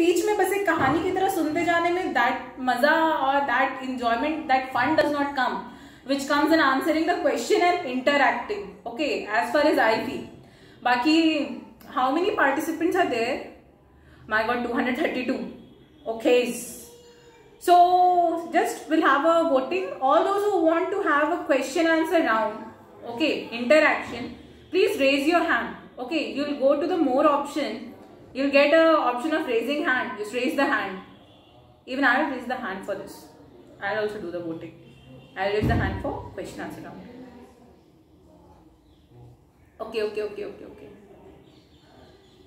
Speech में बस एक कहानी की तरह सुनते जाने में दैट मजा और that enjoyment, that fun does not come, which comes in answering the question and interacting. Okay, as far as I feel. Baki, how many participants are there? My God, 232. Okay. So just we'll have a voting. All those who want to have a question answer round, okay, interaction, please raise your hand. Okay, you'll go to the more option. You'll get a option of raising hand. Just raise the hand. Even I will raise the hand for this. I'll also do the voting. I'll raise the hand for question answer round. Okay.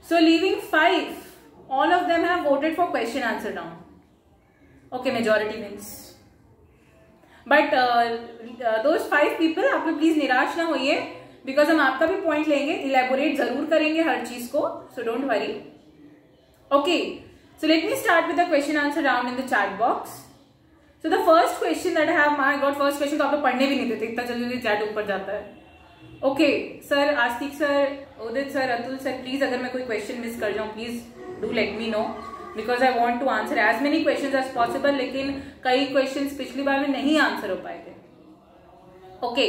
So leaving 5, all of them have voted for question answer round. Okay, majority wins. But those 5 people, आप लोग please निराश ना होइए, because हम आपका भी point लेंगे, elaborate जरूर करेंगे हर चीज को, so don't worry. Okay, so let me start with the question answer round in the chat box. So the first question that I have, my God, first question तो आप लोग पढ़ने भी नहीं देते, इतना जल्दी चैट ऊपर जाता है. Okay sir, Astik sir, Udit sir, Atul sir, please अगर मैं कोई क्वेश्चन मिस कर जाऊं please do let me know, because I want to answer as many questions as possible. लेकिन कई क्वेश्चंस पिछली बार में नहीं आंसर हो पाए थे. Okay,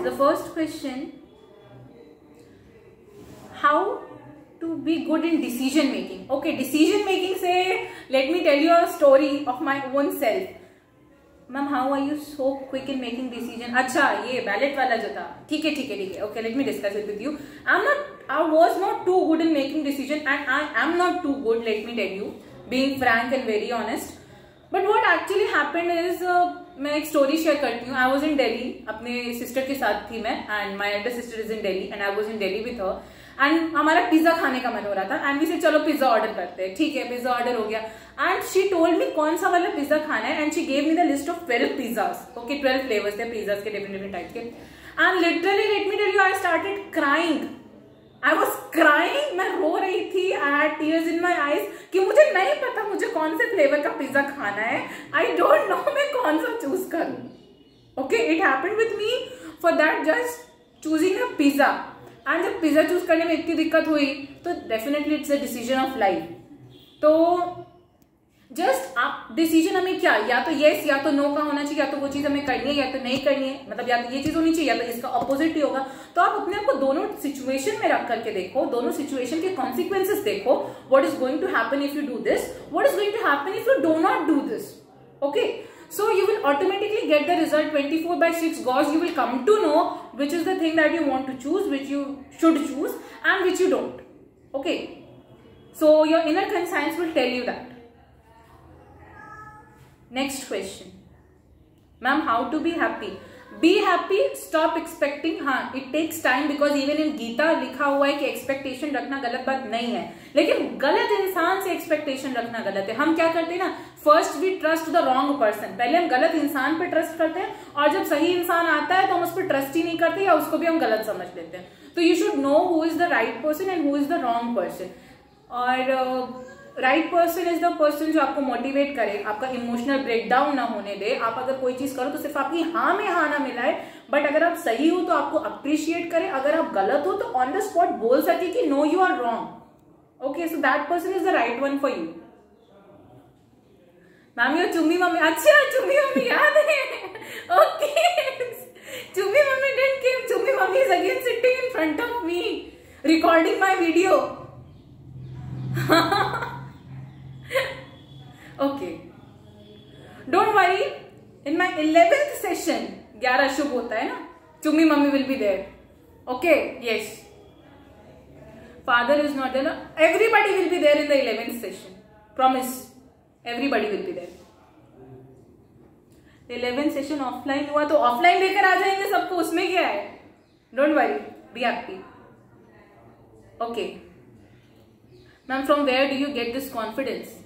the first question, how to be good in decision making. Okay, decision making से let me tell you a story of my own self. Ma'am, how are you so quick in making decision? अच्छा, ये ballot वाला जो था, ठीक है. Okay, let me discuss it with you. I was not too good in making decision and I am not too good, let me tell you, being frank and very honest. But what actually happened is, मैं एक story share करती हूँ. I was in Delhi, अपने sister के साथ थी मैं, and my elder sister is in Delhi and I was in Delhi with her. And हमारा पिज्जा खाने का मन हो रहा था एंड वी से चलो पिज्जा ऑर्डर करते हैं. ठीक है, पिज्जा ऑर्डर हो गया एंड शी टोल्ड मी कौन सा वाला पिज्जा खाना है and she gave me the list of 12 pizzas. Okay, 12 flavours थे पिज्जाज के, डिफरेंट टाइप के. And literally let me tell you, I started crying. I was crying, मैं रो रही थी. I had tears in my eyes कि मुझे नहीं पता मुझे कौन से फ्लेवर का पिज्जा खाना है. आई डोंट नो मैं कौन सा चूज करूं. Okay, it happened with me for that just choosing a pizza. And जब पिज्जा चूज करने में इतनी दिक्कत हुई तो definitely it's a decision of life. तो जस्ट आप डिसीजन हमें क्या, या तो येस या तो नो का होना चाहिए, या तो वो चीज हमें करनी है या तो नहीं करनी है, मतलब या तो ये चीज होनी चाहिए या तो इसका अपोजिट ही होगा. तो आप अपने आप को दोनों सिचुएशन में रख करके देखो, दोनों सिचुएशन के कॉन्सिक्वेंसेस देखो. What is going to happen if you do this, what is going to happen if you do not do this. Okay, so you will automatically get the result 24/6 gauge. You will come to know which is the thing that you want to choose, which you should choose and which you don't. Okay, so your inner conscience will tell you that. Next question, ma'am, how to be happy? Be happy, stop expecting. हाँ, it takes time because even in Gita लिखा हुआ है कि expectation रखना गलत बात नहीं है, लेकिन गलत इंसान से एक्सपेक्टेशन रखना गलत है. हम क्या करते हैं ना, first we trust the wrong person. पहले हम गलत इंसान पे ट्रस्ट करते हैं और जब सही इंसान आता है तो हम उस पर ट्रस्ट ही नहीं करते या उसको भी हम गलत समझ लेते हैं. तो you should know who is the right person and who is the wrong person. और right person is the person जो आपको मोटिवेट करे, आपका इमोशनल ब्रेकडाउन ना होने दे. आप अगर कोई चीज करो तो सिर्फ आपकी हाँ में हाँ ना मिलाए, बट अगर आप सही हो तो आपको अप्रिशिएट करे, अगर आप गलत हो तो ऑन द स्पॉट बोल सके कि no you are wrong. Okay, so that person is the right one for you. Ma'am, your Chummi mummy, अच्छा चुम्मी मम्मी याद है. Okay, Chummi mummy didn't came. Chummi mummy is again sitting in front of me recording my video. Okay, don't worry, in my 11th session 11 शुभ होता है ना, Chummi mummy will be there. Okay, yes, father is not there, everybody will be there in the 11th session, promise, everybody will be there. 11th session offline हुआ तो offline लेकर आ जाएंगे सबको, उसमें क्या है. Don't worry, be happy. Okay, ma'am, from where do you get this confidence?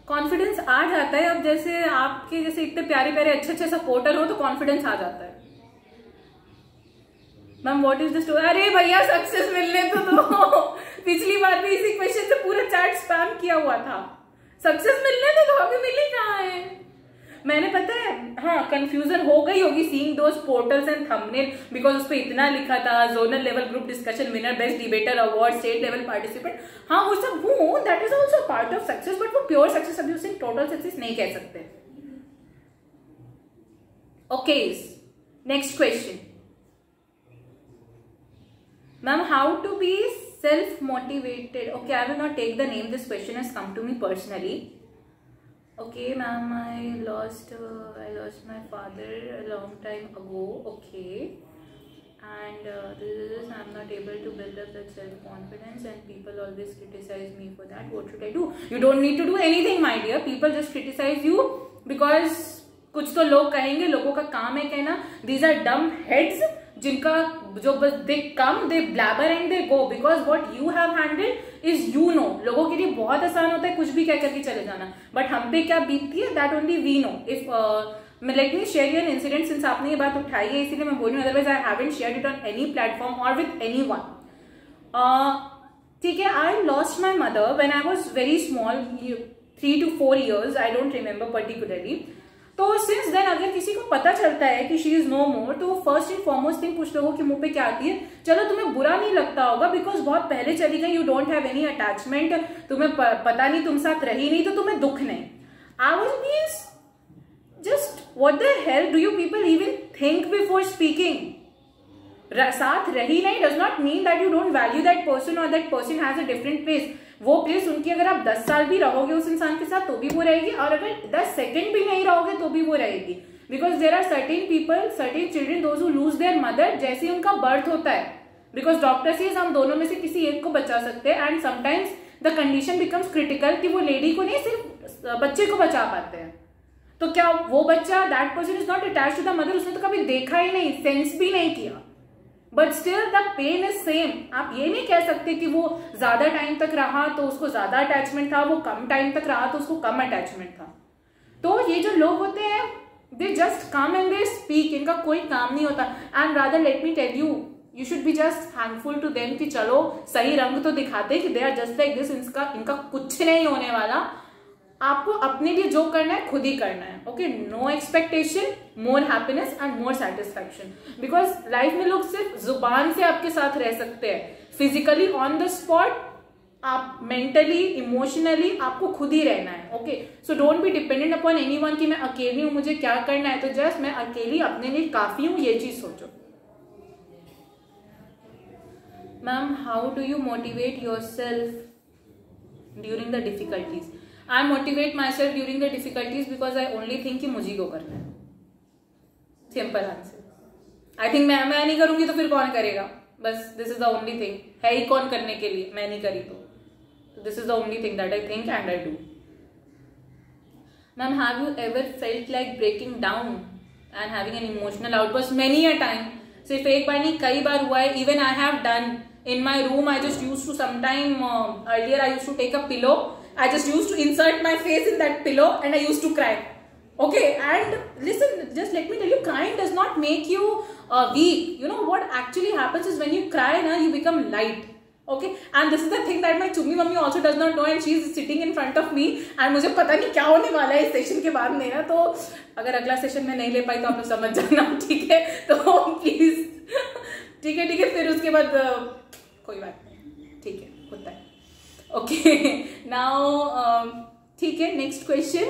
Confidence आ जाता है, अब जैसे आपके जैसे इतने प्यारे प्यारे अच्छे सपोर्टर हो तो कॉन्फिडेंस आ जाता है. Ma'am, what is the story? अरे भैया, सक्सेस मिलने तो पिछली बार भी इसी क्वेश्चन से पूरा चैट स्पैम किया हुआ था. सक्सेस मिलने तो अभी मिली कहाँ है. मैंने पता है हाँ कंफ्यूजन हो गई होगी seeing those portals and thumbnail because उस पे इतना लिखा था zonal level group discussion winner, best debater award, state level participant. हाँ वो सब हूँ, that is also part of success, but वो प्योर सक्सेस अभी उसे टोटल सक्सेस नहीं कह सकते। Okay next question ma'am, how to be self motivated? Okay, I will not take the name, this question has come to me personally. Okay ma'am, I lost my father a long time ago. Okay, and this is I'm not able to build up that self confidence and people always criticize me for that. What should I do? You don't need to do anything my dear, people just criticize you because कुछ तो लोग कहेंगे, लोगों का काम है कहना। These are dumb heads जिनका जो बस they come they blabber and they go, because what you have handled is you know. लोगों के लिए बहुत आसान होता है कुछ भी कह करके चले जाना, बट हम पे क्या बीतती है that only we know. If let me share your incident, since आपने ये बात उठाई है इसीलिए मैं बोल रही हूँ, otherwise I haven't shared it on any platform और विद एनीवन। ठीक है, I lost my mother when I was very small, 3 to 4 years, I don't remember particularly. तो सिंस देन अगर किसी को पता चलता है कि शी इज नो मोर, तो फर्स्ट एंड फॉरमोस्ट थिंग कुछ लोगों के मुंह पे क्या आती है, चलो तुम्हें बुरा नहीं लगता होगा बिकॉज बहुत पहले चली गई, you don't have any attachment, तुम्हें पता नहीं तुम साथ रही नहीं तो तुम्हें दुख नहीं। I was means just what the hell do you people even think before speaking? साथ रही नहीं does not mean that you don't value that person और that person has a different place. वो प्लेस उनकी अगर आप 10 साल भी रहोगे उस इंसान के साथ तो भी वो रहेगी, और अगर 10 सेकंड भी नहीं रहोगे तो भी वो रहेगी। Because there are certain people, certain children those who lose their mother जैसे उनका बर्थ होता है, बिकॉज डॉक्टर से हम दोनों में से किसी एक को बचा सकते हैं, and sometimes the condition becomes critical कि वो लेडी को नहीं सिर्फ बच्चे को बचा पाते हैं। तो क्या वो बच्चा, that person is not attached to the mother, उसने तो कभी देखा ही नहीं, सेंस भी नहीं किया, but still the pain is same. आप ये नहीं कह सकते कि वो ज्यादा टाइम तक रहा तो उसको ज्यादा अटैचमेंट था, वो कम टाइम तक रहा तो उसको कम अटैचमेंट था। तो ये जो लोग होते हैं they just come and they speak, इनका कोई काम नहीं होता। And rather let me tell you, you should be just thankful to them कि चलो सही रंग तो दिखाते कि they are just like this, इनका कुछ नहीं होने वाला। आपको अपने लिए जो करना है खुद ही करना है। Okay, no expectation, more happiness and more satisfaction. Because life में लोग सिर्फ जुबान से आपके साथ रह सकते हैं, फिजिकली ऑन द स्पॉट आप मेंटली इमोशनली आपको खुद ही रहना है। Okay, so don't be dependent upon anyone कि मैं अकेली हूं मुझे क्या करना है, तो जस्ट मैं अकेली अपने लिए काफी हूं, ये चीज सोचो। Ma'am, how do you motivate your self during the difficulties? I motivate myself during the difficulties because I only think कि मुझे को करना है। Simple answer. आई थिंक मैं नहीं करूंगी तो फिर कौन करेगा? बस this is the only thing, है ही कौन करने के लिए, मैं नहीं करी तो this is the only thing that I think and I do. Ma'am, have you ever felt like breaking down and having an emotional outburst? Many a time, सिर्फ एक बार नहीं कई बार हुआ है। Even I have done in my room, I just used to sometime earlier I used to take a pillow, I just used to insert my face in that pillow and I used to cry. Okay, and listen, just let me tell you, crying does not make you weak. You know what actually happens is when you cry na, you become light. Okay, and this is the thing that my chummi mummy also does not know, and she is sitting in front of me and मुझे पता नहीं क्या होने वाला है इस session के बाद मेरा। तो अगर अगला सेशन में नहीं ले पाई तो आप लोग समझ जाना, ठीक है? तो प्लीज ठीक है, फिर उसके बाद कोई बात नहीं, ठीक है, होता है। ओके, नाउ ठीक है, नेक्स्ट क्वेश्चन।